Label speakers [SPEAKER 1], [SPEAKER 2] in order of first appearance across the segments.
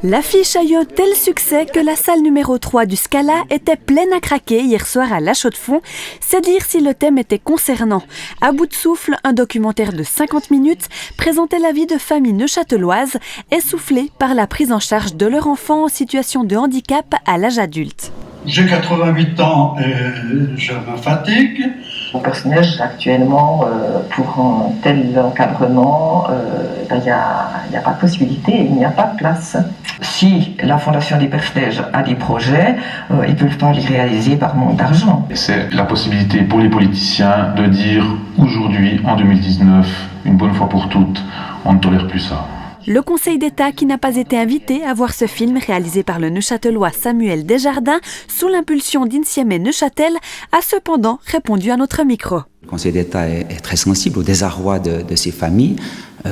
[SPEAKER 1] L'affiche a eu un tel succès que la salle numéro 3 du Scala était pleine à craquer hier soir à La Chaux-de-Fonds. C'est dire si le thème était concernant. À bout de souffle, un documentaire de 50 minutes présentait la vie de familles neuchâteloises essoufflées par la prise en charge de leur enfant en situation de handicap à l'âge adulte.
[SPEAKER 2] J'ai 88 ans et je me fatigue.
[SPEAKER 3] Mon personnage, actuellement, pour un tel encadrement, il n'y a pas de possibilité, il n'y a pas de place. Si la Fondation des Persnèges a des projets, ils ne peuvent pas les réaliser par manque d'argent.
[SPEAKER 4] C'est la possibilité pour les politiciens de dire aujourd'hui, en 2019, une bonne fois pour toutes, on ne tolère plus ça.
[SPEAKER 1] Le Conseil d'État, qui n'a pas été invité à voir ce film réalisé par le Neuchâtelois Samuel Desjardins sous l'impulsion d'Insieme Neuchâtel, a cependant répondu à notre micro.
[SPEAKER 5] Le Conseil d'État est très sensible au désarroi de ces familles.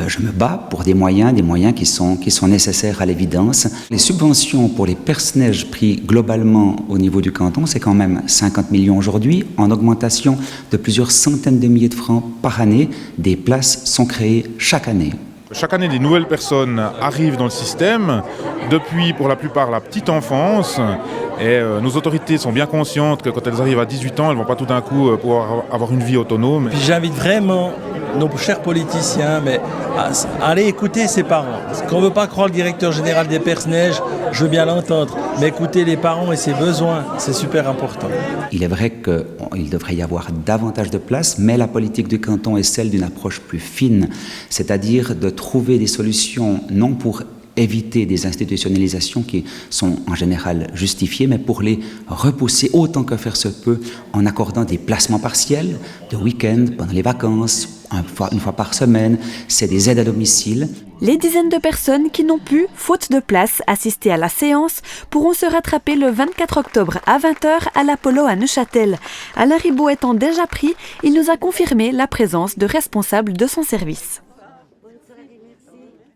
[SPEAKER 5] Je me bats pour des moyens qui sont nécessaires à l'évidence. Les subventions pour les personnels pris globalement au niveau du canton, c'est quand même 50 millions aujourd'hui, en augmentation de plusieurs centaines de milliers de francs par année. Des places sont créées chaque année.
[SPEAKER 6] Chaque année, des nouvelles personnes arrivent dans le système, depuis pour la plupart la petite enfance. Et nos autorités sont bien conscientes que quand elles arrivent à 18 ans, elles ne vont pas tout d'un coup pouvoir avoir une vie autonome.
[SPEAKER 7] Puis j'invite vraiment nos chers politiciens à aller écouter ses parents. Qu'on ne veut pas croire le directeur général des Persnèges, je veux bien l'entendre, mais écouter les parents et ses besoins, c'est super important.
[SPEAKER 5] Il est vrai qu'il devrait y avoir davantage de place, mais la politique du canton est celle d'une approche plus fine, c'est-à-dire de trouver des solutions non pour éviter des institutionnalisations qui sont en général justifiées, mais pour les repousser autant que faire se peut en accordant des placements partiels de week-end, pendant les vacances, une fois par semaine. C'est des aides à domicile.
[SPEAKER 1] Les dizaines de personnes qui n'ont pu, faute de place, assister à la séance pourront se rattraper le 24 octobre à 20h à l'Apollo à Neuchâtel. Alain Ribaud étant déjà pris, il nous a confirmé la présence de responsables de son service.